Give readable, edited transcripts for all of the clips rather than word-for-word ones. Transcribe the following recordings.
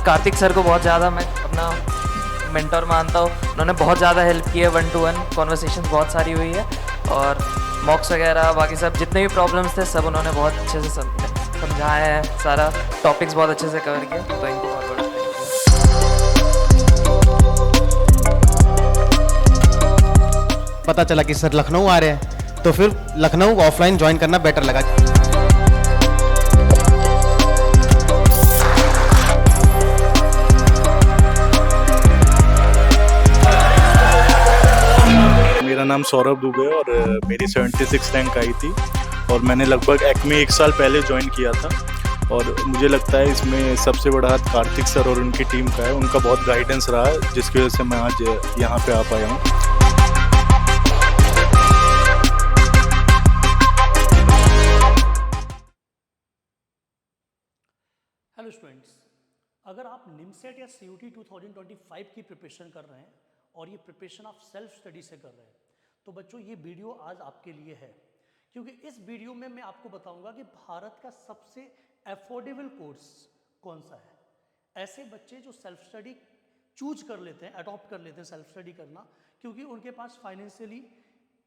Kartik sir को बहुत ज़्यादा मैं अपना मेंटर मानता हूँ। उन्होंने बहुत ज़्यादा हेल्प की है, 1-to-1 कॉन्वर्सेशन बहुत सारी हुई है, और मॉक्स वगैरह बाकी सब जितने भी प्रॉब्लम्स थे सब उन्होंने बहुत अच्छे से समझाए हैं, सारा टॉपिक्स बहुत अच्छे से कवर किया। तो इनको बहुत बड़ा पता चला कि सर लखनऊ आ रहे हैं, तो फिर लखनऊ ऑफलाइन ज्वाइन करना बेटर लगा। मेरा नाम सौरभ दुबे है और मेरी 76 रैंक आई थी और मैंने लगभग एक्मे 1 साल पहले ज्वाइन किया था। और मुझे लगता है इसमें सबसे बड़ा हाथ कार्तिक सर और उनकी टीम का है। उनका बहुत गाइडेंस रहा है जिसकी वजह से मैं आज यहाँ पे आ पाया हूँ। हेलो स्टूडेंट्स, अगर आप निमसेट या सीयूटी 2025 की प्रिपरेशन कर रहे हैं और ये प्रिपरेशन आप सेल्फ स्टडी से कर रहे हैं, तो बच्चों ये वीडियो आज आपके लिए है, क्योंकि इस वीडियो में मैं आपको बताऊंगा कि भारत का सबसे अफोर्डेबल कोर्स कौन सा है। ऐसे बच्चे जो सेल्फ स्टडी चूज कर लेते हैं, अडॉप्ट कर लेते हैं सेल्फ स्टडी करना, क्योंकि उनके पास फाइनेंशियली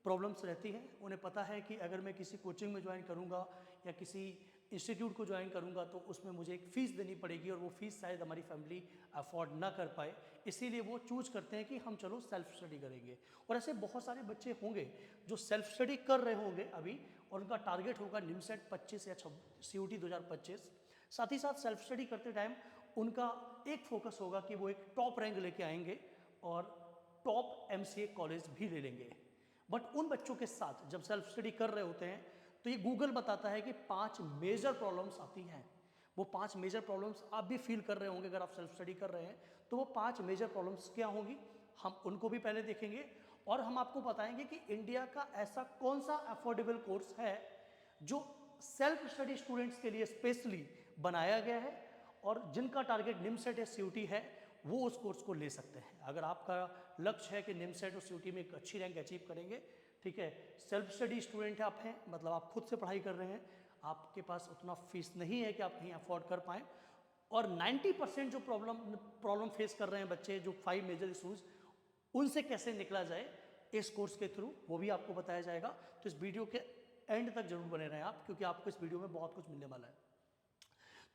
प्रॉब्लम्स रहती हैं। उन्हें पता है कि अगर मैं किसी कोचिंग में ज्वाइन करूंगा या किसी इंस्टीट्यूट को ज्वाइन करूंगा तो उसमें मुझे एक फ़ीस देनी पड़ेगी और वो फीस शायद हमारी फैमिली अफोर्ड ना कर पाए, इसीलिए वो चूज करते हैं कि हम चलो सेल्फ स्टडी करेंगे। और ऐसे बहुत सारे बच्चे होंगे जो सेल्फ स्टडी कर रहे होंगे अभी, और उनका टारगेट होगा निमसेट 25 या सीयूटी 2025। साथ ही साथ सेल्फ स्टडी करते टाइम उनका एक फोकस होगा कि वो एक टॉप रैंक लेके आएंगे और टॉप एमसीए कॉलेज भी ले लेंगे। बट उन बच्चों के साथ जब सेल्फ स्टडी कर रहे होते हैं तो ये गूगल बताता है कि 5 मेजर प्रॉब्लम्स आती हैं। वो 5 मेजर प्रॉब्लम्स आप भी फील कर रहे होंगे अगर आप सेल्फ स्टडी कर रहे हैं, तो वो 5 मेजर प्रॉब्लम्स क्या होंगी, हम उनको भी पहले देखेंगे और हम आपको बताएंगे कि इंडिया का ऐसा कौन सा अफोर्डेबल कोर्स है जो सेल्फ स्टडी स्टूडेंट्स के लिए स्पेशली बनाया गया है और जिनका टारगेट निमसेट या सीयूटी है वो उस कोर्स को ले सकते हैं। अगर आपका लक्ष्य है कि निमसेट और सीयूटी में एक अच्छी रैंक अचीव करेंगे, ठीक है, सेल्फ स्टडी स्टूडेंट आप हैं, मतलब आप खुद से पढ़ाई कर रहे हैं, आपके पास उतना फीस नहीं है कि आप कहीं अफोर्ड कर पाएँ, और 90% जो प्रॉब्लम फेस कर रहे हैं बच्चे, जो 5 मेजर इशूज़, उनसे कैसे निकला जाए इस कोर्स के थ्रू, वो भी आपको बताया जाएगा। तो इस वीडियो के एंड तक जरूर बने रहें आप, क्योंकि आपको इस वीडियो में बहुत कुछ मिलने वाला है।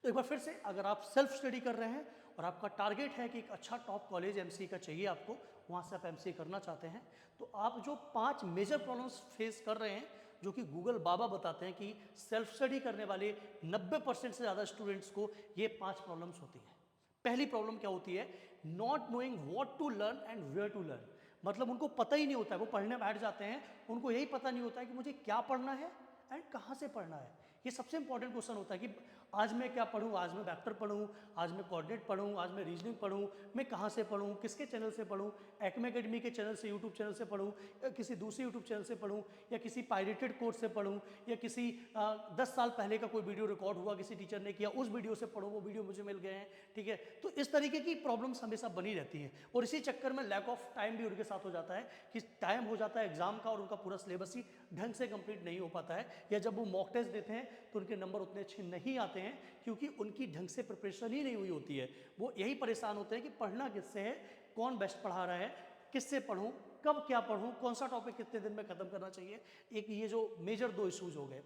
तो एक बार फिर से, अगर आप सेल्फ स्टडी कर रहे हैं और आपका टारगेट है कि एक अच्छा टॉप कॉलेज एमसीए का चाहिए आपको, वहाँ से आप एमसीए करना चाहते हैं, तो आप जो 5 मेजर प्रॉब्लम्स फेस कर रहे हैं, जो कि गूगल बाबा बताते हैं कि सेल्फ स्टडी करने वाले 90% से ज़्यादा स्टूडेंट्स को ये 5 प्रॉब्लम्स होती हैं। पहली प्रॉब्लम क्या होती है, not knowing what to learn and where to learn. मतलब उनको पता ही नहीं होता है, वो पढ़ने बैठ जाते हैं, उनको यही पता नहीं होता है कि मुझे क्या पढ़ना है एंड कहाँ से पढ़ना है। ये सबसे इंपॉर्टेंट क्वेश्चन होता है कि आज मैं क्या पढूं, आज मैं वेक्टर पढूं, आज मैं कोऑर्डिनेट पढूं, आज मैं रीजनिंग पढूं, मैं कहाँ से पढूं, किसके चैनल से पढूं, एक्मे एकेडमी के चैनल से, यूट्यूब चैनल से पढूं, या किसी दूसरे यूट्यूब चैनल से पढूं, या किसी पायरेटेड कोर्स से पढूं, या किसी 10 साल पहले का कोई वीडियो रिकॉर्ड हुआ किसी टीचर ने किया, उस वीडियो से पढ़ो, वो वीडियो मुझे मिल गए हैं, ठीक है। तो इस तरीके की प्रॉब्लम्स हमेशा बनी रहती हैं और इसी चक्कर में लैक ऑफ टाइम भी उनके साथ हो जाता है कि टाइम हो जाता है एग्जाम का और उनका पूरा सिलेबस ही ढंग से कंप्लीट नहीं हो पाता है, या जब वो मॉक टेस्ट देते हैं तो उनके नंबर उतने अच्छे नहीं आते हैं क्योंकि उनकी ढंग से प्रिपरेशन ही नहीं हुई होती है। वो यही परेशान होते हैं कि पढ़ना किससे है, कौन बेस्ट पढ़ा रहा है, किससे पढ़ूं, कब क्या पढ़ूं, कौन सा टॉपिक कितने दिन में खत्म करना चाहिए। एक ये जो मेजर 2 इश्यूज हो गए,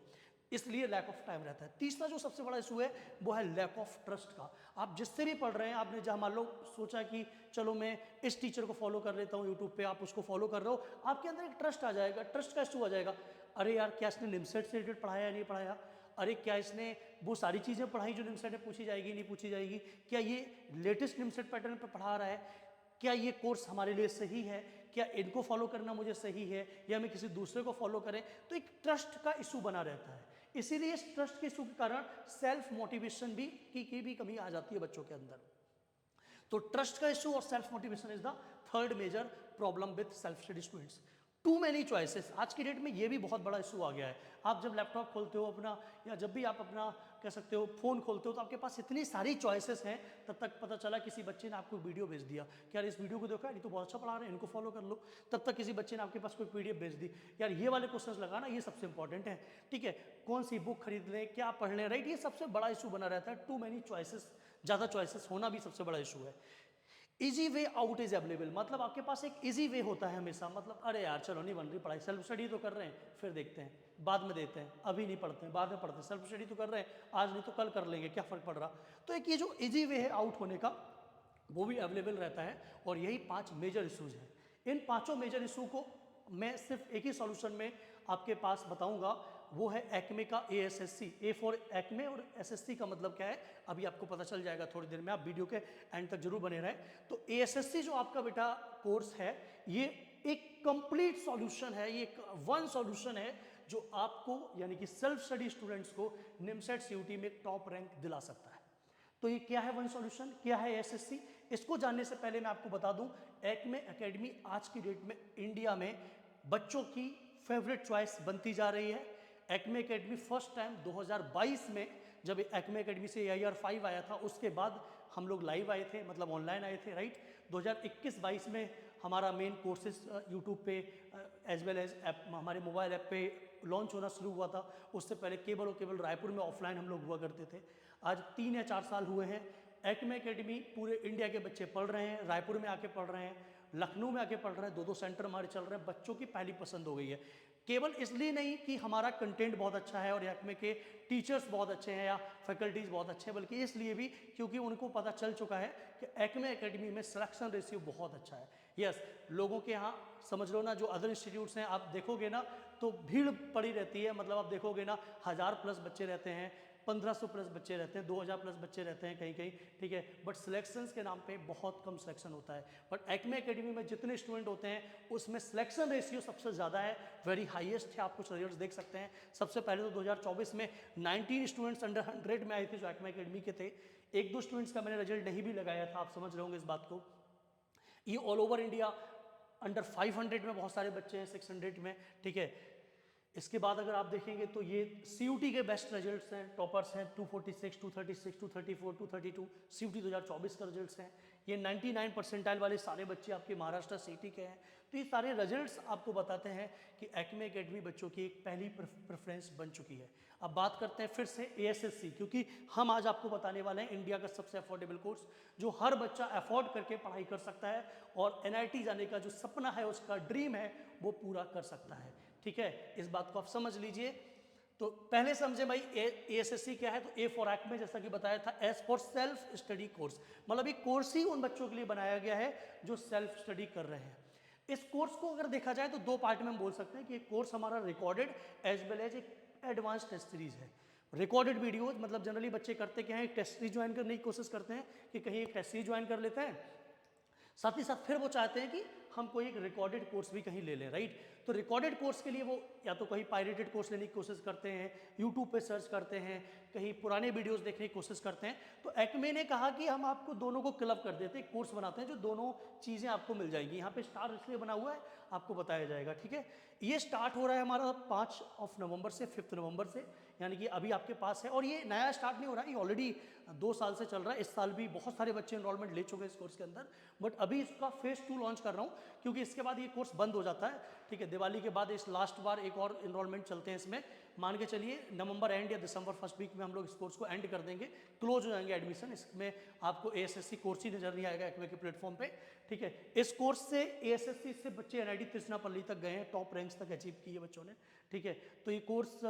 इसलिए लैक ऑफ टाइम रहता है। तीसरा जो सबसे बड़ा इशू है वो है लैक ऑफ ट्रस्ट का। आप जिससे भी पढ़ रहे हैं, आपने जहाँ मान लो सोचा कि चलो मैं इस टीचर को फॉलो कर लेता हूँ यूट्यूब पे, आप उसको फॉलो कर रहे हो, आपके अंदर एक ट्रस्ट आ जाएगा, ट्रस्ट का इशू आ जाएगा। अरे यार, क्या इसने निमसेट से रिलेटेड पढ़ाया या नहीं पढ़ाया, अरे क्या इसने वो सारी चीज़ें पढ़ाई जो निमसेट में पूछी जाएगी नहीं पूछी जाएगी, क्या ये लेटेस्ट निमसेट पैटर्न पर पढ़ा रहा है, क्या ये कोर्स हमारे लिए सही है, क्या इनको फॉलो करना मुझे सही है या मैं किसी दूसरे को फॉलो करें। तो एक ट्रस्ट का इशू बना रहता है। इसीलिए इस ट्रस्ट के इशू के कारण सेल्फ मोटिवेशन की भी कमी आ जाती है बच्चों के अंदर। तो ट्रस्ट का इशू और self motivation is the third major problem with self study students. Too many choices, आज की डेट में ये भी बहुत बड़ा इशू आ गया है। आप जब लैपटॉप खोलते हो अपना, या जब भी आप अपना कह सकते हो फ़ोन खोलते हो, तो आपके पास इतनी सारी चॉइसेस हैं। तब तक पता चला किसी बच्चे ने आपको वीडियो भेज दिया कि यार इस वीडियो को देखो, ये तो बहुत अच्छा पढ़ा रहे हैं, इनको फॉलो कर लो। तब तक किसी बच्चे ने आपके पास कोई पीडीएफ भेज दी, यार ये वाले क्वेश्चंस लगाना, ये सबसे इंपॉर्टेंट है, ठीक है, कौन सी बुक खरीद लें, क्या पढ़ लें, राइट। ये सबसे बड़ा इशू बना रहता है, टू मैनी चॉइसेस ज़्यादा चॉइसेस होना भी सबसे बड़ा इशू है। Easy way out is available, मतलब आपके पास एक इजी वे होता है हमेशा, मतलब अरे यार चलो नहीं बन रही पढ़ाई, सेल्फ स्टडी तो कर रहे हैं, फिर देखते हैं, बाद में देते हैं, अभी नहीं पढ़ते हैं, बाद में पढ़ते हैं, सेल्फ स्टडी तो कर रहे हैं, आज नहीं तो कल कर लेंगे, क्या फ़र्क पड़ रहा। तो एक ये जो इजी वे है आउट होने का वो भी अवेलेबल रहता है, और यही 5 मेजर इशूज़ हैं। इन 5 मेजर इशू को मैं सिर्फ एक ही सॉल्यूशन में आपके पास बताऊंगा, वो है एक्मे का ASSC। ए फॉर एक्मे और SSC का मतलब क्या है अभी आपको पता चल जाएगा थोड़ी देर में, आप वीडियो के एंड तक जरूर बने रहें। तो ASSC जो आपका बेटा कोर्स है, ये एक कंप्लीट सॉल्यूशन है, ये वन सॉल्यूशन है जो आपको यानी कि सेल्फ स्टडी स्टूडेंट्स को निमसेट CUT में टॉप रैंक दिला सकता है। तो ये क्या है वन सॉल्यूशन, क्या है ASSC, इसको जानने से पहले मैं आपको बता दूं, एक्मे एकेडमी आज की डेट में इंडिया में बच्चों की फेवरेट चॉइस बनती जा रही है। एक्मे एकेडमी फर्स्ट टाइम 2022 में जब एक्मे एकेडमी से AIR5 आया था, उसके बाद हम लोग लाइव आए थे, मतलब ऑनलाइन आए थे, राइट। 2021-22 में हमारा मेन कोर्सेज यूट्यूब पे एज वेल एज ऐप हमारे मोबाइल ऐप पे लॉन्च होना शुरू हुआ था। उससे पहले केवल और केवल रायपुर में ऑफलाइन हम लोग हुआ करते थे। आज 3 या 4 साल हुए हैं, एक्मे एकेडमी पूरे इंडिया के बच्चे पढ़ रहे हैं, रायपुर में आके पढ़ रहे हैं, लखनऊ में आके पढ़ रहे हैं, 2-2 सेंटर हमारे चल रहे हैं, बच्चों की पहली पसंद हो गई है। केवल इसलिए नहीं कि हमारा कंटेंट बहुत अच्छा है और एक्मे के टीचर्स बहुत अच्छे हैं या फैकल्टीज़ बहुत अच्छे हैं, बल्कि इसलिए भी क्योंकि उनको पता चल चुका है कि एक्मे एकेडमी में सिलेक्शन रेशियो बहुत अच्छा है। यस, लोगों के यहाँ समझ लो ना, जो अदर इंस्टीट्यूट्स हैं आप देखोगे ना तो भीड़ पड़ी रहती है, मतलब आप देखोगे ना 1000+ बच्चे रहते हैं, 1500+ बच्चे रहते हैं, 2000+ बच्चे रहते हैं कहीं कहीं, ठीक है, बट सिलेक्शंस के नाम पे बहुत कम सिलेक्शन होता है। बट एक्मे एकेडमी में जितने स्टूडेंट होते हैं उसमें सिलेक्शन रेशियो सबसे ज़्यादा है, वेरी हाईएस्ट है। आप कुछ रिजल्ट्स देख सकते हैं। सबसे पहले तो 2024 में 19 स्टूडेंट्स अंडर 100 में आए थे जो एक्मे एकेडमी के थे। 1-2 स्टूडेंट्स का मैंने रिजल्ट नहीं भी लगाया था, आप समझ रहे होंगे इस बात को। ये ऑल ओवर इंडिया अंडर 500 में बहुत सारे बच्चे हैं, 600 में, ठीक है। इसके बाद अगर आप देखेंगे तो ये CUT के बेस्ट रिजल्ट्स हैं, टॉपर्स हैं, 246, 236, 234, 232 CUT 2024 का रिजल्ट्स हैं। ये 99 परसेंटाइल वाले सारे बच्चे आपके महाराष्ट्र सिटी के हैं। तो ये सारे रिजल्ट्स आपको बताते हैं कि एक्मे एकेडमी बच्चों की एक पहली प्रेफरेंस बन चुकी है। अब बात करते हैं फिर से ASSC, क्योंकि हम आज आपको बताने वाले हैं इंडिया का सबसे अफोर्डेबल कोर्स जो हर बच्चा अफोर्ड करके पढ़ाई कर सकता है और NIT जाने का जो सपना है, उसका ड्रीम है, वो पूरा कर सकता है, ठीक है। इस बात को आप समझ लीजिए। तो पहले समझे भाई ASSC क्या है। तो A फॉर एक्मे जैसा कि बताया था, S for self study course, मतलब ये कोर्स ही उन बच्चों के लिए बनाया गया है जो सेल्फ स्टडी कर रहे हैं। इस कोर्स को अगर देखा जाए तो 2 पार्ट में हम बोल सकते हैं कि एक कोर्स हमारा रिकॉर्डेड एज वेल एज एक एडवांस टेस्ट सीरीज है। रिकॉर्डेड वीडियोज मतलब जनरली बच्चे करते क्या है, एक टेस्ट सीरीज ज्वाइन करने की कोशिश करते हैं कि कहीं एक टेस्ट सीरीज ज्वाइन कर लेते हैं, साथ ही साथ फिर वो चाहते हैं कि हम कोई एक रिकॉर्डेड कोर्स भी कहीं ले लें, राइट। तो रिकॉर्डेड कोर्स के लिए वो या तो कहीं पायरेटेड कोर्स लेने की कोशिश करते हैं, यूट्यूब पे सर्च करते हैं, कहीं पुराने वीडियोस देखने की कोशिश करते हैं। तो एक्मे ने कहा कि हम आपको दोनों को क्लब कर देते हैं, कोर्स बनाते हैं जो दोनों चीज़ें आपको मिल जाएंगी। यहाँ पे स्टार इसलिए बना हुआ है, आपको बताया जाएगा, ठीक है। ये स्टार्ट हो रहा है हमारा 5 नवंबर से 5 नवंबर से, यानी कि अभी आपके पास है। और ये नया स्टार्ट नहीं हो रहा है, ये ऑलरेडी 2 साल से चल रहा है। इस साल भी बहुत सारे बच्चे एनरोलमेंट ले चुके हैं इस कोर्स के अंदर, बट अभी इसका फेज 2 लॉन्च कर रहा हूँ क्योंकि इसके बाद ये कोर्स बंद हो जाता है, ठीक है। दिवाली के बाद इस लास्ट बार एक और एनरोलमेंट चलते हैं इसमें, मान के चलिए नवंबर एंड या दिसंबर फर्स्ट वीक में हम लोग इस कोर्स को एंड कर देंगे, क्लोज हो जाएंगे एडमिशन। इसमें आपको ASSC कोर्स ही नजर नहीं आएगा एक्मे के प्लेटफॉर्म पे, ठीक है। इस कोर्स से ASSC से बच्चे NIT तिरुचिरापल्ली तक गए हैं, टॉप रैंक्स तक अचीव किए बच्चों ने, ठीक है। तो ये कोर्स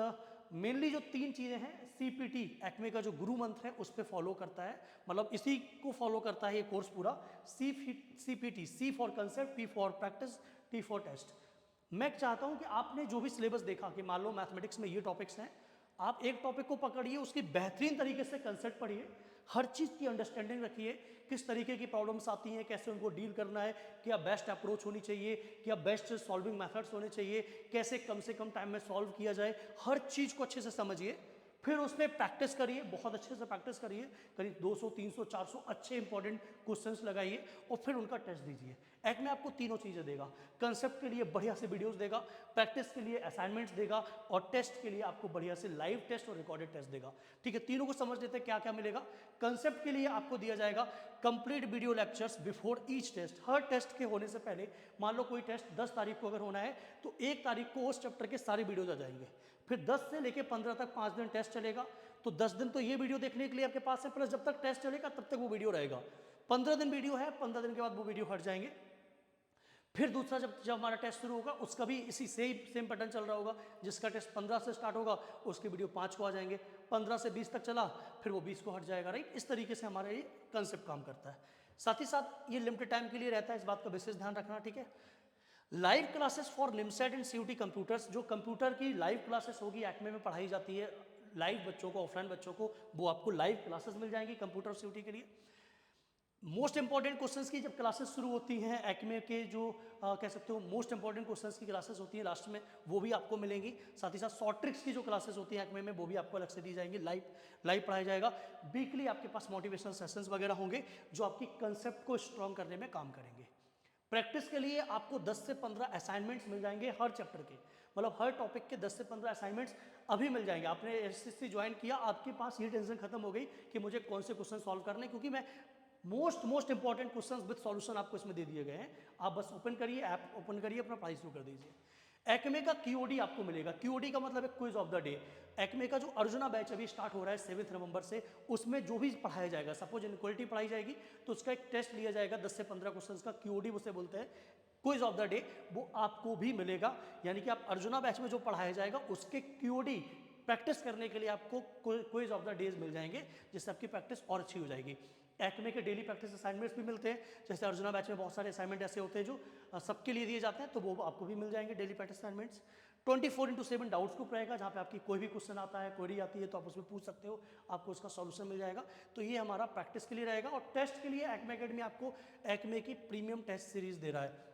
मेनली जो 3 चीज़ें हैं, CPT एक्मे का जो गुरु मंत्र है उस पर फॉलो करता है, मतलब इसी को फॉलो करता है ये कोर्स पूरा। CPT, C for concept, P for practice, T for test. मैं चाहता हूं कि आपने जो भी सिलेबस देखा कि मान लो मैथमेटिक्स में ये टॉपिक्स हैं, आप एक टॉपिक को पकड़िए, उसकी बेहतरीन तरीके से कंसेप्ट पढ़िए, हर चीज़ की अंडरस्टैंडिंग रखिए, किस तरीके की प्रॉब्लम्स आती हैं, कैसे उनको डील करना है, क्या बेस्ट अप्रोच होनी चाहिए, क्या बेस्ट सॉल्विंग मेथड्स होने चाहिए, कैसे कम से कम टाइम में सॉल्व किया जाए, हर चीज़ को अच्छे से समझिए। फिर उसमें प्रैक्टिस करिए, बहुत अच्छे से प्रैक्टिस करिए, करीब 200, 300, 400 अच्छे इंपॉर्टेंट क्वेश्चंस लगाइए और फिर उनका टेस्ट दीजिए। एक्मे आपको तीनों चीज़ें देगा, कंसेप्ट के लिए बढ़िया से वीडियोस देगा, प्रैक्टिस के लिए असाइनमेंट्स देगा और टेस्ट के लिए आपको बढ़िया से लाइव टेस्ट और रिकॉर्डेड टेस्ट देगा, ठीक है। तीनों को समझ लेते हैं क्या क्या मिलेगा। कंसेप्ट के लिए आपको दिया जाएगा complete video lectures before each test. हर टेस्ट के होने से पहले, मान लो कोई टेस्ट 10 तारीख को अगर होना है तो 1 तारीख को उस चैप्टर के सारे वीडियोज आ जाएंगे, फिर 10 से लेके 15 तक 5 दिन टेस्ट चलेगा। तो 10 दिन तो ये वीडियो देखने के लिए आपके पास है, प्लस जब तक टेस्ट चलेगा तब तक वो वीडियो रहेगा। 15 दिन वीडियो है, 15 दिन के बाद वो वीडियो हट जाएंगे। फिर दूसरा जब हमारा टेस्ट शुरू होगा उसका भी इसी सेम पैटर्न चल रहा होगा। जिसका टेस्ट 15 से स्टार्ट होगा उसके वीडियो 5 को आ जाएंगे, 15 से 20 तक चला फिर वो 20 को हट जाएगा, राइट। इस तरीके से हमारा ये कंसेप्ट काम करता है। साथ ही साथ ये लिमिटेड टाइम के लिए रहता है, इस बात का विशेष ध्यान रखना, ठीक है। Live classes for NIMCET and CUET computers, जो कंप्यूटर की लाइव क्लासेस होगी एक्मे में पढ़ाई जाती है लाइव बच्चों को, ऑफलाइन बच्चों को, वो आपको लाइव क्लासेस मिल जाएंगी कंप्यूटर सीयूटी के लिए। मोस्ट इंपॉर्टेंट क्वेश्चंस की जब क्लासेस शुरू होती हैं एक्मे के, जो कह सकते हो मोस्ट इंपॉर्टेंट क्वेश्चंस की क्लासेस होती हैं लास्ट में, वो भी आपको मिलेंगी। साथ ही साथ शॉर्ट ट्रिक्स की जो क्लासेस होती हैं एक्मे में वो भी आपको अलग से दी जाएंगी, लाइव पढ़ाया जाएगा। वीकली आपके पास मोटिवेशनल सेशंस वगैरह होंगे जो आपकी कंसेप्ट को स्ट्रॉन्ग करने में काम करेंगे। प्रैक्टिस के लिए आपको 10 से 15 असाइनमेंट्स मिल जाएंगे हर चैप्टर के, मतलब हर टॉपिक के 10 से 15 असाइनमेंट्स अभी मिल जाएंगे। आपने एसएससी ज्वाइन किया, आपके पास ये टेंशन खत्म हो गई कि मुझे कौन से क्वेश्चन सॉल्व करने, क्योंकि मैं most important questions with solution आपको इसमें दे दिए गए हैं। आप बस ओपन करिए, ऐप ओपन करिए, अपना पढ़ाई शुरू कर दीजिए। एक्मे का क्यूओडी आपको मिलेगा। क्यूओडी का मतलब है quiz of the day. Acme का जो अर्जुना बैच अभी स्टार्ट हो रहा है 7 नवंबर से, उसमें जो भी पढ़ाया जाएगा, सपोज इनक्वालिटी पढ़ाई जाएगी तो उसका एक टेस्ट लिया जाएगा 10 से 15 क्वेश्चंस का, क्यूओडी उसे बोलते हैं, क्विज ऑफ द डे, वो आपको भी मिलेगा। यानी कि आप अर्जुना बैच में जो पढ़ाया जाएगा उसके क्यूओडी प्रैक्टिस करने के लिए आपको क्विज ऑफ द डेज मिल जाएंगे, जिससे आपकी प्रैक्टिस और अच्छी हो जाएगी। एक्मे के डेली प्रैक्टिस असाइनमेंट्स भी मिलते हैं, जैसे अर्जुना बैच में बहुत सारे असाइनमेंट ऐसे होते हैं जो सबके लिए दिए जाते हैं, तो वो आपको भी मिल जाएंगे daily practice assignments. 24/7 doubts group रहेगा, जहाँ पे आपकी कोई भी क्वेश्चन आता है, क्वेरी आती है तो आप उसमें पूछ सकते हो, आपको उसका सॉल्यूशन मिल जाएगा। तो ये हमारा प्रैक्टिस के लिए रहेगा। और टेस्ट के लिए एक्मे अकेडमी आपको एक्मे की प्रीमियम टेस्ट सीरीज दे रहा है।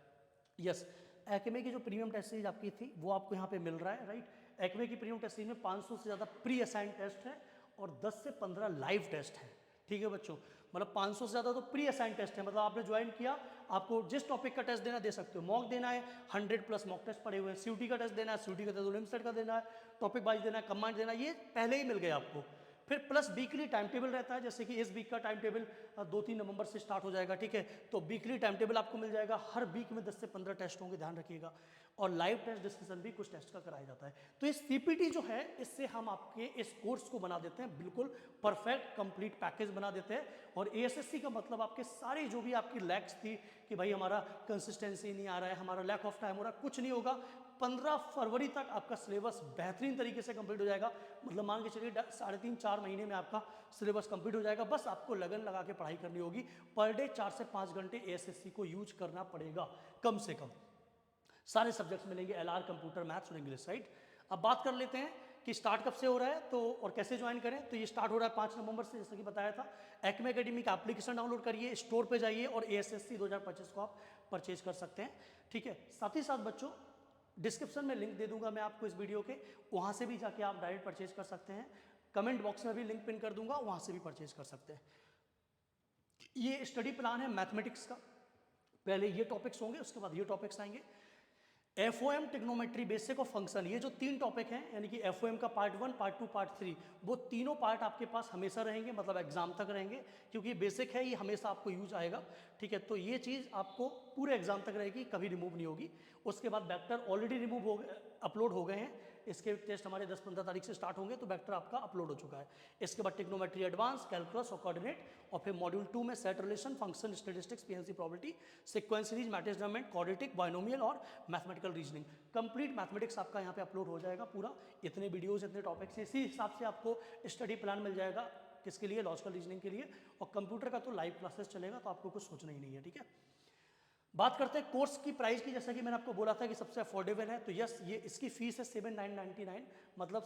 यस, एक्मे की जो प्रीमियम टेस्ट सीरीज आपकी थी वो आपको यहाँ पे मिल रहा है, राइट। एक्मे की प्रीमियम टेस्ट सीरीज में 500 से ज़्यादा प्री असाइन टेस्ट है और 10 से 15 लाइव टेस्ट है, ठीक है बच्चों। मतलब 500 से ज़्यादा तो प्री असाइन टेस्ट है, मतलब आपने ज्वाइन किया, आपको जिस टॉपिक का टेस्ट देना दे सकते हो। मॉक देना है, 100+ मॉक टेस्ट पड़े हुए हैं। सीयूटी का टेस्ट देना है, सीयूटी का टेस्ट लिमिटेड का देना है, टॉपिक वाइज देना है, कमांड देना है, ये पहले ही मिल गया आपको। फिर प्लस वीकली टाइम टेबल रहता है, जैसे कि इस वीक का टाइम टेबल 2-3 नवंबर से स्टार्ट हो जाएगा, ठीक है। तो वीकली टाइम टेबल आपको मिल जाएगा, हर वीक में 10 से 15 टेस्ट होंगे, ध्यान रखिएगा। और लाइव टेस्ट डिस्कशन भी कुछ टेस्ट का कराया जाता है। तो ये सीपीटी जो है, इससे हम आपके इस कोर्स को बना देते हैं बिल्कुल परफेक्ट कंप्लीट पैकेज बना देते हैं। और एएसएससी का मतलब आपके सारे जो भी आपकी लैक्स थी कि भाई हमारा कंसिस्टेंसी नहीं आ रहा है, हमारा लैक ऑफ टाइम हो रहा है, कुछ नहीं होगा। 15 फरवरी तक आपका सिलेबस बेहतरीन तरीके से कंप्लीट हो जाएगा। मतलब मान के चलिए 3.5-4 महीने में आपका सिलेबस कंप्लीट हो जाएगा। बस आपको लगन लगा के पढ़ाई करनी होगी। पर डे 4 से 5 घंटे एएसएससी को यूज करना पड़ेगा कम से कम। सारे सब्जेक्ट्स मिलेंगे, एलआर, कंप्यूटर, मैथ्स और इंग्लिश, राइट। अब बात कर लेते हैं कि स्टार्ट कब से हो रहा है तो और कैसे ज्वाइन करें। तो ये स्टार्ट हो रहा है 5 नवंबर से, जैसा कि बताया था। एक्मे अकेडमी का एप्लीकेशन डाउनलोड करिए, स्टोर पे जाइए और एएसएससी 2025 को आप परचेज कर सकते हैं, ठीक है। साथ ही साथ बच्चों, डिस्क्रिप्शन में लिंक दे दूंगा मैं आपको इस वीडियो के, वहाँ से भी जाके आप डायरेक्ट परचेज कर सकते हैं। कमेंट बॉक्स में भी लिंक पिन कर दूंगा, वहाँ से भी परचेज कर सकते हैं। ये स्टडी प्लान है मैथमेटिक्स का, पहले ये टॉपिक्स होंगे, उसके बाद ये टॉपिक्स आएंगे। FOM, trigonometry, basic of function, ये जो 3 टॉपिक हैं, यानी कि एफओएम का पार्ट 1, पार्ट 2, पार्ट 3, वो तीनों पार्ट आपके पास हमेशा रहेंगे, मतलब एग्जाम तक रहेंगे, क्योंकि बेसिक है, ये हमेशा आपको यूज आएगा, ठीक है। तो ये चीज़ आपको पूरे एग्जाम तक रहेगी, कभी रिमूव नहीं होगी। उसके बाद वेक्टर ऑलरेडी रिमूव हो गए, अपलोड हो गए हैं। इसके टेस्ट हमारे 10-15 तारीख से स्टार्ट होंगे, तो वेक्टर आपका अपलोड हो चुका है। इसके बाद ट्रिग्नोमेट्री एडवांस, कैलकुलस और कोऑर्डिनेट, और फिर मॉड्यूल 2 में set relation, function, statistics, PNC probability, sequence series, matrix development, quadratic, binomial और मैथमेटिकल रीजनिंग। कंप्लीट मैथमेटिक्स आपका यहाँ पे अपलोड हो जाएगा पूरा। इतने वीडियोस, इतने टॉपिक्स, इसी हिसाब से आपको स्टडी प्लान मिल जाएगा। किसके लिए? लॉजिकल रीजनिंग के लिए। और कंप्यूटर का तो लाइव क्लासेस चलेगा, तो आपको कुछ सोचना ही नहीं है, ठीक है। बात करते हैं कोर्स की प्राइस की। जैसा कि मैंने आपको बोला था कि सबसे अफोर्डेबल है, तो यस, ये इसकी फीस है 7,999, मतलब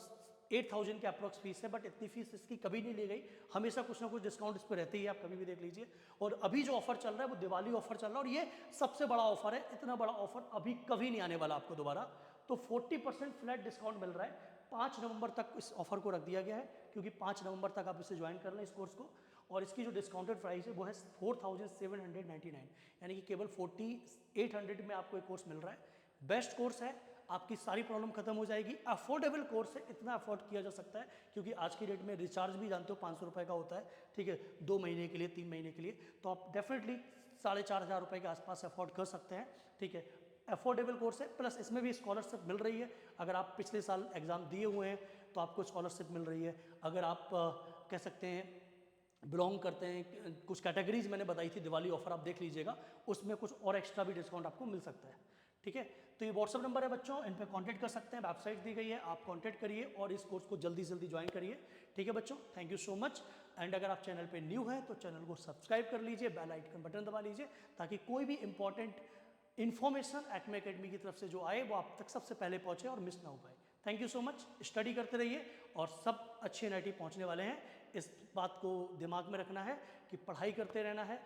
8,000 के अप्रॉक्स फीस है। बट इतनी फीस इसकी कभी नहीं ली गई, हमेशा कुछ ना कुछ डिस्काउंट इस पर रहते ही है, आप कभी भी देख लीजिए। और अभी जो ऑफर चल रहा है वो दिवाली ऑफर चल रहा है, और ये सबसे बड़ा ऑफर है। इतना बड़ा ऑफर अभी कभी नहीं आने वाला आपको दोबारा। तो 40% फ्लैट डिस्काउंट मिल रहा है। 5 नवंबर तक इस ऑफर को रख दिया गया है, क्योंकि 5 नवंबर तक आप इसे ज्वाइन कर लें इस कोर्स को। और इसकी जो डिस्काउंटेड प्राइस है वो है 4,799, यानी कि केवल 4,800 में आपको एक कोर्स मिल रहा है। बेस्ट कोर्स है, आपकी सारी प्रॉब्लम खत्म हो जाएगी। अफोर्डेबल कोर्स है, इतना अफोर्ड किया जा सकता है, क्योंकि आज की डेट में रिचार्ज भी जानते हो 500 रुपये का होता है, ठीक है, 2 महीने के लिए, 3 महीने के लिए। तो आप डेफिनेटली 4,500 रुपये के आसपास अफोर्ड कर सकते हैं, ठीक है। अफोर्डेबल कोर्स है, प्लस इसमें भी स्कॉलरशिप मिल रही है। अगर आप पिछले साल एग्ज़ाम दिए हुए हैं तो आपको स्कॉलरशिप मिल रही है। अगर आप कह सकते हैं बिलोंग करते हैं, कुछ कैटेगरीज मैंने बताई थी, दिवाली ऑफर आप देख लीजिएगा, उसमें कुछ और एक्स्ट्रा भी डिस्काउंट आपको मिल सकता है। ठीक है, तो ये व्हाट्सअप नंबर है बच्चों, इन पे कांटेक्ट कर सकते हैं, वेबसाइट दी गई है, आप कांटेक्ट करिए और इस कोर्स को जल्दी से जल्दी ज्वाइन करिए। ठीक है बच्चों, thank you so much. And अगर आप चैनल पे न्यू हैं तो चैनल को सब्सक्राइब कर लीजिए, बेल आइकन बटन दबा लीजिए, ताकि कोई भी इंपॉर्टेंट इन्फॉर्मेशन एक्मे अकेडमी की तरफ से जो आए वो आप तक सबसे पहले पहुंचे और मिस ना हो पाए। Thank you so much. Study करते रहिए और सब अच्छे NIT पहुंचने वाले हैं। इस बात को दिमाग में रखना है कि पढ़ाई करते रहना है,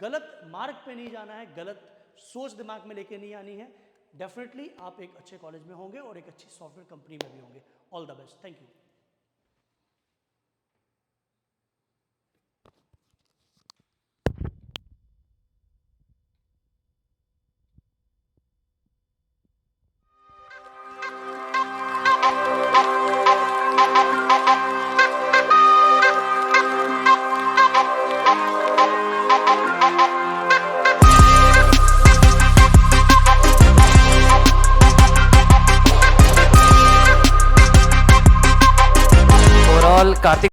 गलत मार्ग पे नहीं जाना है, गलत सोच दिमाग में लेके नहीं आनी है। डेफिनेटली आप एक अच्छे कॉलेज में होंगे और एक अच्छी सॉफ्टवेयर कंपनी में भी होंगे। All the best, thank you. Overall Kartik